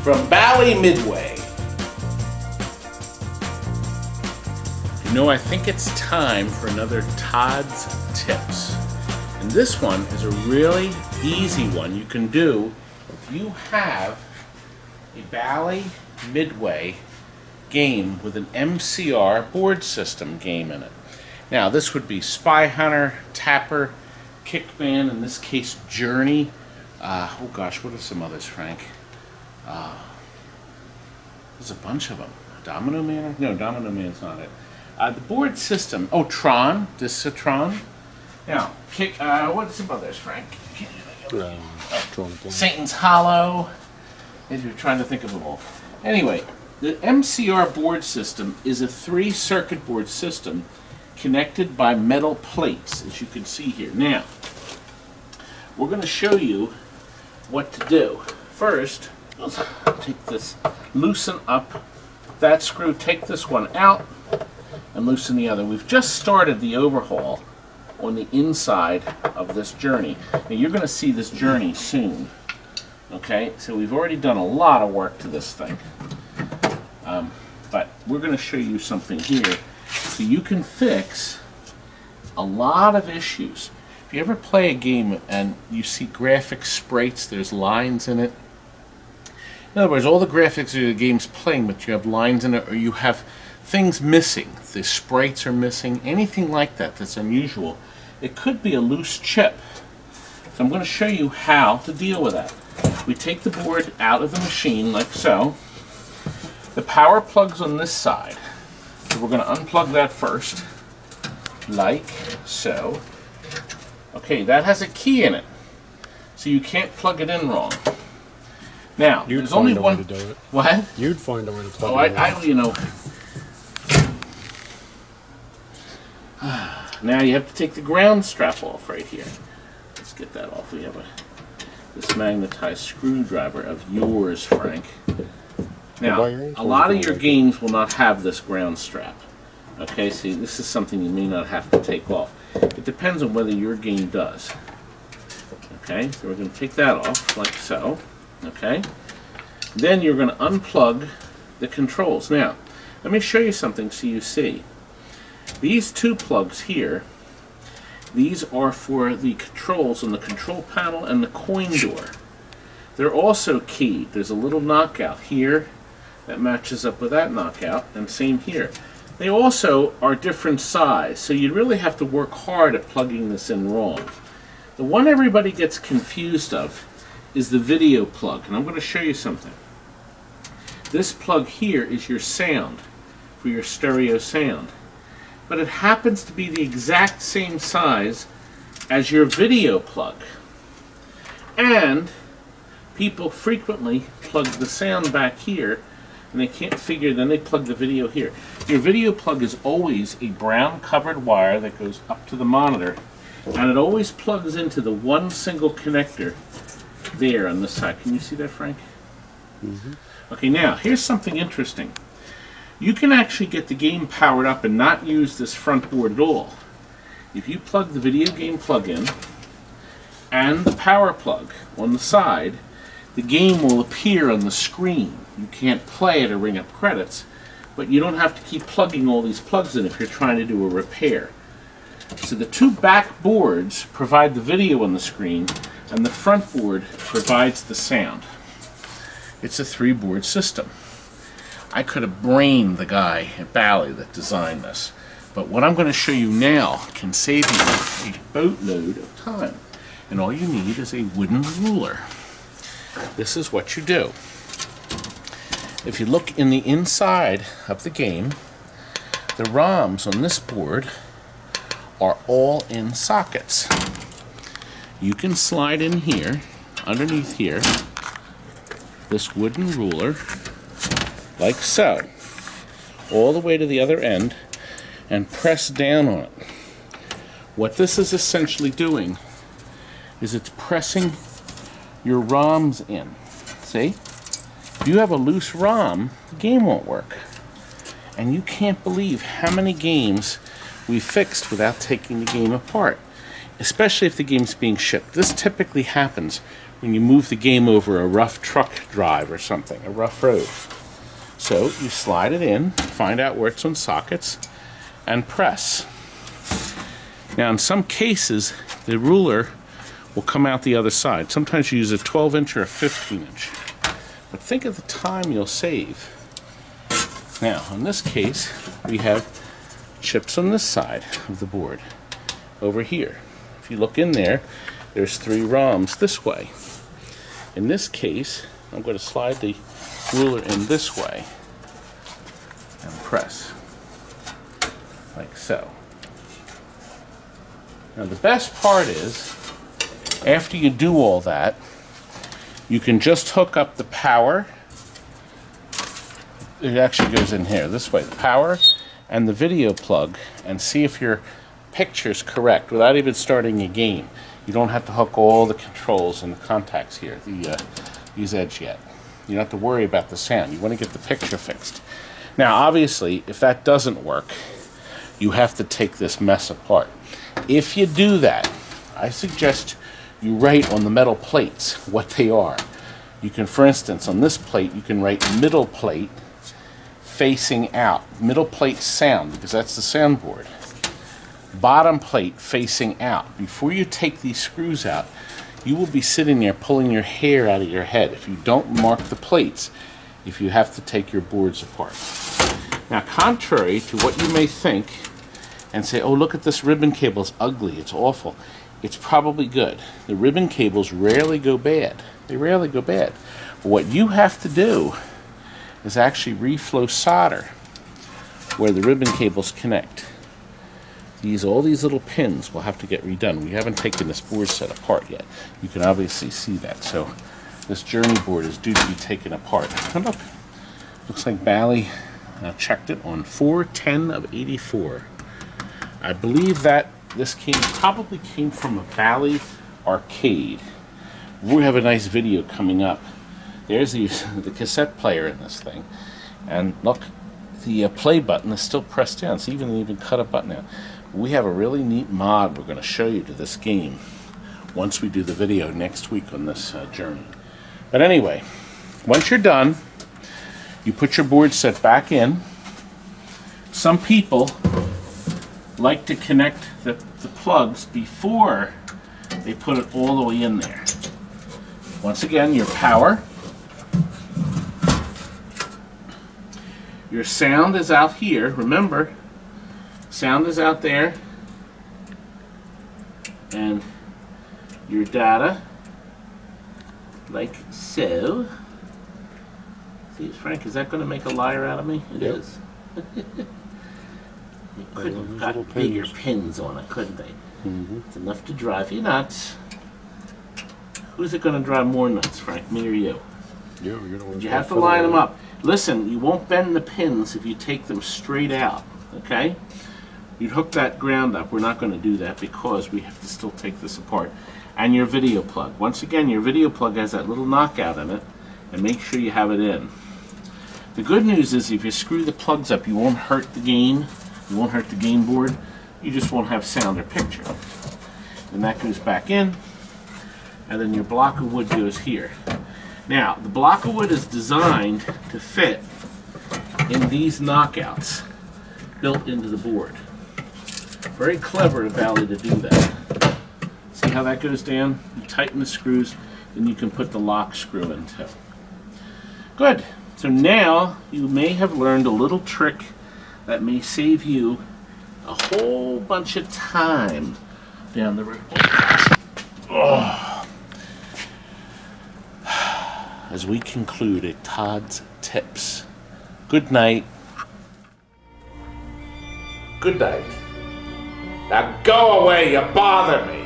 from Bally Midway. You know, I think it's time for another Todd's Tips. And this one is a really easy one you can do if you have a Bally Midway game with an MCR board system game in it. Now this would be Spy Hunter, Tapper, Kickman, in this case Journey. Oh gosh, what are some others, Frank? There's a bunch of them. Domino Man? No, Domino Man's not it. The board system. Oh, Tron. This is a Tron. Now, what are some others, Frank? Satan's Hollow. If you're trying to think of them all. Anyway, the MCR board system is a 3-circuit board system connected by metal plates, as you can see here. Now, we're going to show you what to do. First, let's take this, loosen up that screw, take this one out, and loosen the other. We've just started the overhaul on the inside of this Journey. Now you're going to see this Journey soon. Okay, so we've already done a lot of work to this thing. But we're going to show you something here so you can fix a lot of issues. If you ever play a game and you see graphic sprites, there's lines in it. In other words, all the graphics of the game's playing, but you have lines in it, or you have things missing. The sprites are missing, anything like that that's unusual. It could be a loose chip. So I'm going to show you how to deal with that. We take the board out of the machine like so. The power plug's on this side. So we're going to unplug that first, like so. Okay, that has a key in it, so you can't plug it in wrong. Now, there's only one way to do it. What? You'd find a way to plug it in. You know. Now you have to take the ground strap off right here. Let's get that off. We have this magnetized screwdriver of yours, Frank. Now, a lot of your games will not have this ground strap. Okay, see, this is something you may not have to take off. It depends on whether your game does. Okay, so we're going to take that off, like so. Okay, then you're going to unplug the controls. Now, let me show you something so you see. These two plugs here, these are for the controls on the control panel and the coin door. They're also keyed. There's a little knockout here that matches up with that knockout, and same here. They also are different size, so you really have to work hard at plugging this in wrong. The one everybody gets confused of is the video plug, and I'm going to show you something. This plug here is your sound, for your stereo sound. But it happens to be the exact same size as your video plug. And people frequently plug the sound back here, and they can't figure, then they plug the video here. Your video plug is always a brown covered wire that goes up to the monitor, and it always plugs into the one single connector there on this side. Can you see that, Frank? Mm-hmm. Okay, now here's something interesting. You can actually get the game powered up and not use this front board at all. If you plug the video game plug in and the power plug on the side, the game will appear on the screen. You can't play it or ring up credits, but you don't have to keep plugging all these plugs in if you're trying to do a repair. So the two back boards provide the video on the screen, and the front board provides the sound. It's a 3-board system. I could have brained the guy at Bally that designed this, but what I'm going to show you now can save you a boatload of time. And all you need is a wooden ruler. This is what you do. If you look in the inside of the game, the ROMs on this board are all in sockets. You can slide in here, underneath here, this wooden ruler, like so, all the way to the other end, and press down on it. What this is essentially doing is it's pressing your ROMs in. See? If you have a loose ROM, the game won't work. And you can't believe how many games we fixed without taking the game apart, especially if the game's being shipped. This typically happens when you move the game over a rough truck drive or something, a rough road. So you slide it in, find out where it's on sockets, and press. Now in some cases, the ruler will come out the other side. Sometimes you use a 12-inch or a 15-inch. But think of the time you'll save. Now, in this case, we have chips on this side of the board. Over here. If you look in there, there's 3 ROMs this way. In this case, I'm going to slide the ruler in this way and press, like so. Now the best part is, after you do all that, you can just hook up the power. It actually goes in here, this way, the power and the video plug, and see if your picture's correct without even starting a game. You don't have to hook all the controls and the contacts here, these edges yet. You don't have to worry about the sound. You want to get the picture fixed. Now, obviously, if that doesn't work, you have to take this mess apart. If you do that, I suggest you write on the metal plates what they are. You can, for instance, on this plate, you can write middle plate facing out. Middle plate sound, because that's the soundboard. Bottom plate facing out. Before you take these screws out, you will be sitting there pulling your hair out of your head if you don't mark the plates, if you have to take your boards apart. Now, contrary to what you may think and say, oh, look at this ribbon cable, it's ugly, it's awful, it's probably good. The ribbon cables rarely go bad. They rarely go bad. But what you have to do is actually reflow solder where the ribbon cables connect. All these little pins will have to get redone. We haven't taken this board set apart yet. You can obviously see that. So this journey board is due to be taken apart. And look, looks like Bally checked it on 4/10 of 84. I believe that this probably came from a Bally arcade. We have a nice video coming up. There's the cassette player in this thing. And look, the play button is still pressed down. So even cut a button out. We have a really neat mod we're going to show you to this game once we do the video next week on this journey. But anyway, once you're done, you put your board set back in. Some people like to connect the plugs before they put it all the way in there. Once again, your power. Your sound is out here. Remember, sound is out there, and your data, like so. See, Frank, is that going to make a liar out of me? It is. They could have got bigger pins on it, couldn't they? It's enough to drive you nuts. Who's it going to drive more nuts, Frank, me or you? You have to line them up. Listen, you won't bend the pins if you take them straight out, okay? You'd hook that ground up. We're not going to do that because we have to still take this apart. And your video plug. Once again, your video plug has that little knockout in it, and make sure you have it in. The good news is if you screw the plugs up, you won't hurt the game. You won't hurt the game board. You just won't have sound or picture. And that goes back in, and then your block of wood goes here. Now, the block of wood is designed to fit in these knockouts built into the board. Very clever of Bally to do that. See how that goes down? You tighten the screws, then you can put the lock screw in too. Good. So now you may have learned a little trick that may save you a whole bunch of time down the road. Oh. As we conclude at Todd's Tips. Good night. Good night. Now go away, you bother me.